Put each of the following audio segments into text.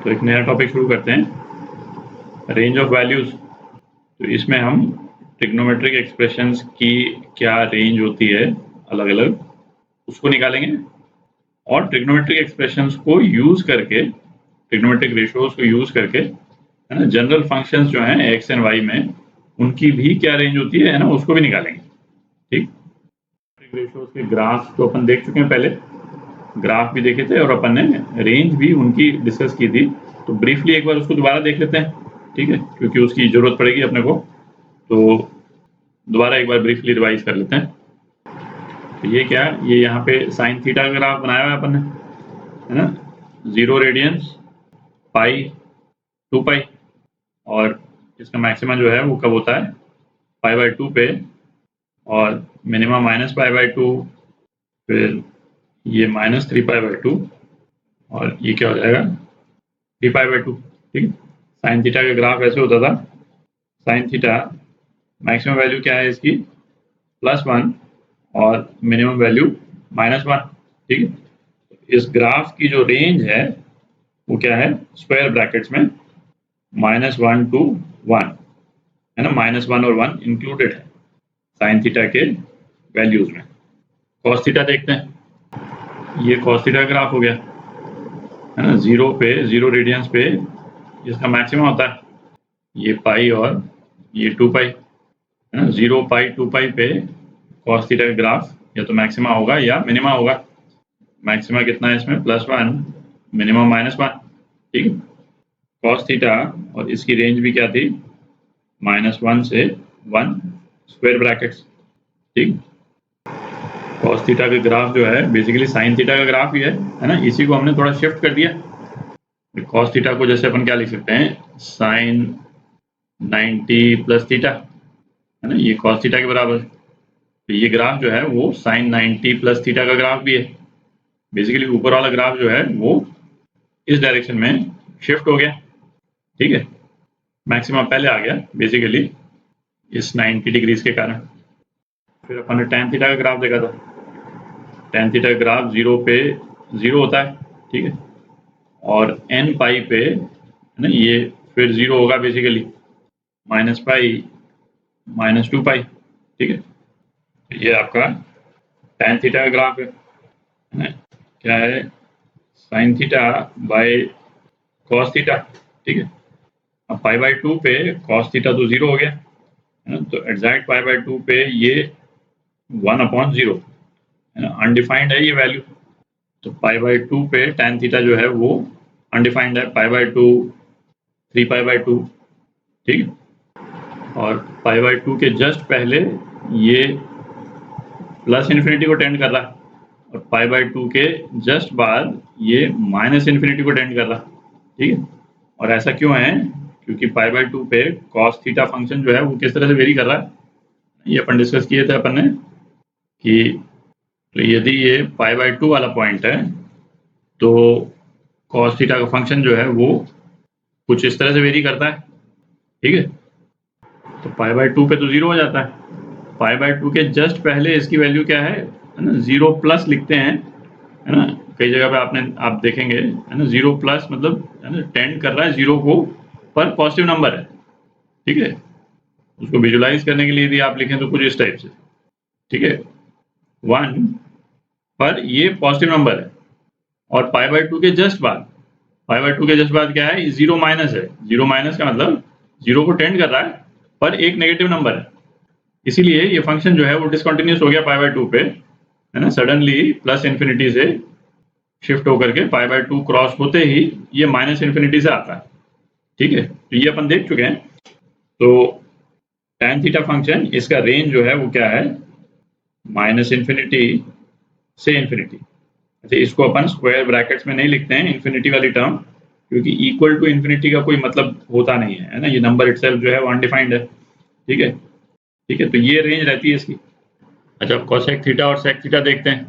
तो एक नया टॉपिक शुरू करते हैं, रेंज ऑफ वैल्यूज। तो इसमें हम ट्रिग्नोमेट्रिक एक्सप्रेशंस की क्या रेंज होती है अलग अलग, उसको निकालेंगे और ट्रिग्नोमेट्रिक एक्सप्रेशंस को यूज करके, ट्रिग्नोमेट्रिक रेशियोज को यूज करके, है ना, जनरल फंक्शंस जो हैं एक्स एंड वाई में, उनकी भी क्या रेंज होती है ना, उसको भी निकालेंगे। ठीक, रेशियोज के ग्राफ तो अपन देख चुके हैं, पहले ग्राफ भी देखे थे और अपन ने रेंज भी उनकी डिस्कस की थी। तो ब्रीफली एक बार उसको दोबारा देख लेते हैं, ठीक है, क्योंकि उसकी जरूरत पड़ेगी अपने को। तो दोबारा एक बार ब्रीफली रिवाइज कर लेते हैं। तो ये क्या, ये यहाँ पे साइन थीटा का ग्राफ बनाया हुआ है अपन ने, है ना, 0 रेडियंस, पाई, 2 पाई, और इसका मैक्सिमा जो है वो कब होता है, π/2 पे, और मिनिमम -π/2, फिर ये -3π/2, और ये क्या हो जाएगा 3π/2। ठीक, साइन थीटा का ग्राफ ऐसे होता था। साइन थीटा मैक्सिमम वैल्यू क्या है इसकी, +1, और मिनिमम वैल्यू -1। ठीक है, इस ग्राफ की जो रेंज है वो क्या है, स्क्वायर ब्रैकेट्स में -1 to 1, है ना, -1 और 1 इंक्लूडेड है साइन थीटा के वैल्यूज में। कॉस थीटा देखते हैं, ये कॉस थीटा का ग्राफ हो गया, है ना, 0 पे, 0 रेडियंस पे इसका मैक्सिमम होता है ये पाई और ये 2 पाई, है ना। 0 पाई 2 पाई पे कॉस थीटा का ग्राफ या तो मैक्सिमा होगा या मिनिमा होगा। मैक्सिमा कितना है इसमें, +1, मिनिमम -1। ठीक है, कॉस थीटा और इसकी रेंज भी क्या थी, -1 से 1, स्क्वायर ब्रैकेट्स। ठीक, कॉस थीटा का ग्राफ जो है बेसिकली साइन थीटा का ग्राफ ही है ना, इसी को हमने थोड़ा शिफ्ट कर दिया। कॉस थीटा को जैसे अपन क्या लिख सकते हैं, साइन 90 + थीटा, है ना, ये कॉस थीटा के बराबर। तो ये ग्राफ जो है वो साइन 90 + थीटा का ग्राफ भी है। बेसिकली ऊपर वाला ग्राफ जो है वो इस डायरेक्शन में शिफ्ट हो गया। ठीक है, मैक्सिमम पहले आ गया बेसिकली इस 90 डिग्रीज के कारण। फिर अपन ने tan थीटा का ग्राफ देखा था। tan थीटा का ग्राफ 0 पे 0 होता है, ठीक है, और n पाई पे, है ना, ये फिर 0 होगा बेसिकली, -π, -2 पाई। ठीक है, ये आपका tan थीटा का ग्राफ है ना, क्या है, sine theta by cos theta. ठीक है, अब π/2 पे कॉस थीटा तो 0 हो गया, है ना, तो एग्जैक्ट π/2 पे ये 1/0, है ना, अनडिफाइंड है ये वैल्यू। तो π/2 पे tan थीटा जो है वो अनडिफाइंड है, π/2, 3π/2। ठीक है, और π/2 के जस्ट पहले ये +∞ को टेंड कर रहा है, और π/2 के जस्ट बाद ये -∞ को टेंड कर रहा है। ठीक है, और ऐसा क्यों है, क्योंकि π/2 पे cos थीटा फंक्शन जो है वो किस तरह से वेरी कर रहा है, ये अपन डिस्कस किए थे अपन ने कि तो यदि ये π/2 वाला पॉइंट है तो cos थीटा का फंक्शन जो है वो कुछ इस तरह से वेरी करता है। ठीक है, तो π/2 पे तो 0 हो जाता है, π/2 के जस्ट पहले इसकी वैल्यू क्या है ना, 0+ लिखते हैं, है ना, कई जगह पे आप देखेंगे, है ना, 0+ मतलब, है ना, टेंड कर रहा है 0 को, पर पॉजिटिव नंबर है। ठीक है, उसको विजुलाइज करने के लिए यदि आप लिखें तो कुछ इस टाइप से, ठीक है, 1 पर ये पॉजिटिव नंबर है, और π/2 के जस्ट बाद, π/2 के जस्ट बाद क्या है, 0 माइनस है। 0 माइनस का मतलब 0 को टेंड कर रहा है पर एक नेगेटिव नंबर है, इसीलिए ये फंक्शन जो है वो डिसकंटिन्यूस हो गया π/2 पे, है ना, सडनली +∞ से शिफ्ट होकर के π/2 क्रॉस होते ही ये -∞ से आता है। ठीक है, तो ये अपन देख चुके हैं। तो tan थीटा फंक्शन, इसका रेंज जो है वो क्या है, -∞ से ∞। अच्छा, इसको अपन स्क्वायर ब्रैकेट्स में नहीं लिखते हैं इन्फिनिटी वाली टर्म, क्योंकि इक्वल टू इन्फिनिटी का कोई मतलब होता नहीं है ना, ये नंबर इटसेल्फ जो है वो अनडिफाइंड है। ठीक है, ठीक है, तो ये रेंज रहती है इसकी। अच्छा, अब कोसेक थीटा और सेक थीटा देखते हैं।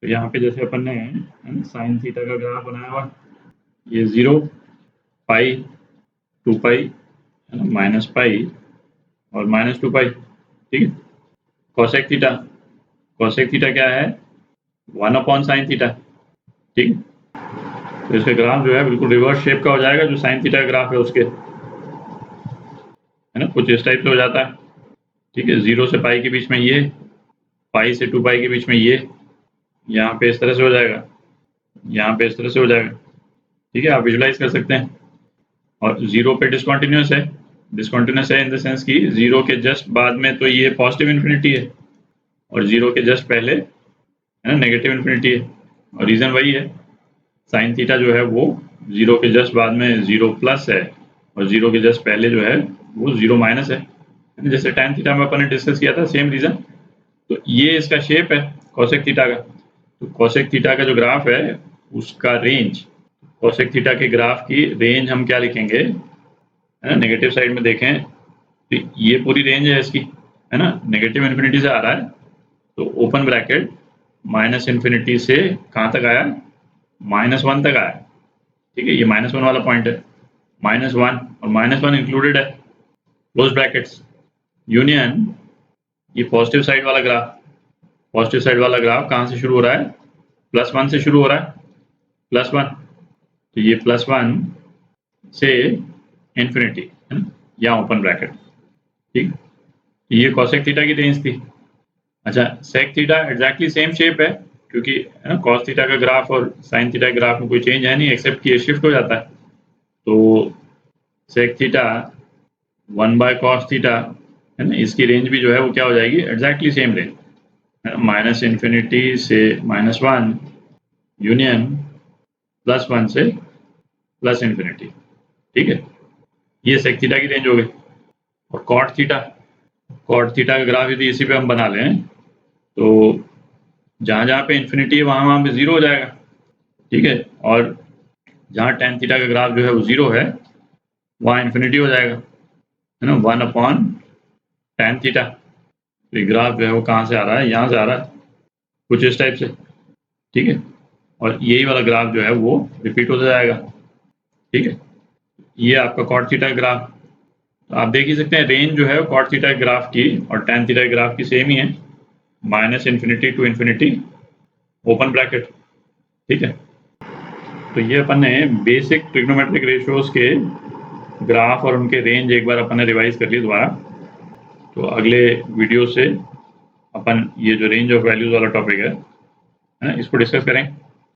तो यहाँ पे जैसे अपन ने साइन थीटा का ग्राफ बनाया हुआ, ये 0, पाई, 2 पाई, है ना, -π और -2 पाई। ठीक है, कोसेक थीटा क्या है, 1/sin थीटा। ठीक है, तो इसका ग्राफ जो है बिल्कुल रिवर्स शेप का हो जाएगा जो साइन थीटा ग्राफ है उसके, है ना, कुछ इस टाइप से हो जाता है। ठीक है, 0 से पाई के बीच में ये, पाई से 2 पाई के बीच में ये, यहाँ पे इस तरह से हो जाएगा, यहाँ पे इस तरह से हो जाएगा। ठीक है, आप विजुलाइज कर सकते हैं। और 0 पे डिसकंटिन्यूअस है, डिसकंटिन्यूअस है इन द सेंस कि 0 के जस्ट बाद में तो ये पॉजिटिव इन्फिनिटी है और 0 के जस्ट पहले, है ना, नेगेटिव इन्फिनिटी है। और रीज़न वही है, साइन थीटा जो है वो 0 के जस्ट बाद में 0 प्लस है और 0 के जस्ट पहले जो है वो 0 माइनस है। जैसे tan थीटा में अपन ने डिस्कस किया था, सेम रीज़न। तो ये इसका शेप है कोसेक थीटा का। तो कोसेक थीटा का जो ग्राफ है उसका रेंज, कोसेक थीटा के ग्राफ की रेंज हम क्या लिखेंगे, है ना, नेगेटिव साइड में देखें तो ये पूरी रेंज है इसकी, है ना, नेगेटिव इन्फिनिटी से आ रहा है तो ओपन ब्रैकेट माइनस इन्फिनिटी से कहाँ तक आया, -1 तक आया। ठीक है, ये -1 वाला पॉइंट है, -1 और -1 इंक्लूडेड है क्लोज ब्रैकेट्स, यूनियन ये पॉजिटिव साइड वाला ग्राफ, पॉजिटिव साइड वाला ग्राफ कहाँ से शुरू हो रहा है, +1 से शुरू हो रहा है, +1। तो ये +1 से इन्फिनिटी, है ना, या ओपन ब्रैकेट। ठीक, ये कोसेक थीटा की रेंज थी। अच्छा, sec theta exactly same shape है क्योंकि, है ना, कॉस थीटा का ग्राफ और साइन थीटा के ग्राफ में कोई चेंज है नहीं एक्सेप्ट कि ये शिफ्ट हो जाता है। तो सेक थीटा 1/cos थीटा, है ना, इसकी रेंज भी जो है वो क्या हो जाएगी, एग्जैक्टली सेम रेंज, -इन्फिनिटी से -1 यूनियन +1 से +इन्फिनिटी। ठीक है, ये सेक थीटा की रेंज हो गई। और कॉट थीटा, कॉट थीटा का ग्राफ यदि इसी पे हम बना लें तो जहाँ जहाँ पे इन्फिनिटी है वहाँ पे 0 हो जाएगा। ठीक है, और जहाँ tan थीटा का ग्राफ जो है वो 0 है वहाँ इन्फिनिटी हो जाएगा, है ना, 1/tan थीटा। तो ये ग्राफ जो है वो कहाँ से आ रहा है, यहाँ से आ रहा है, कुछ इस टाइप से। ठीक है, और यही वाला ग्राफ जो है वो रिपीट होता जाएगा। ठीक है, ये आपका कॉट थीटा ग्राफ। तो आप देख ही सकते हैं रेंज जो है कॉट थीटा ग्राफ की और tan थीटा ग्राफ की सेम ही है, -infinity to infinity open bracket. ठीक है, तो ये अपन ने बेसिक ट्रिग्नोमेट्रिक रेशियोज के ग्राफ और उनके रेंज एक बार अपन ने रिवाइज कर लिए दोबारा। तो अगले वीडियो से अपन ये जो रेंज ऑफ वैल्यूज वाला टॉपिक है, इसको डिस्कस करें।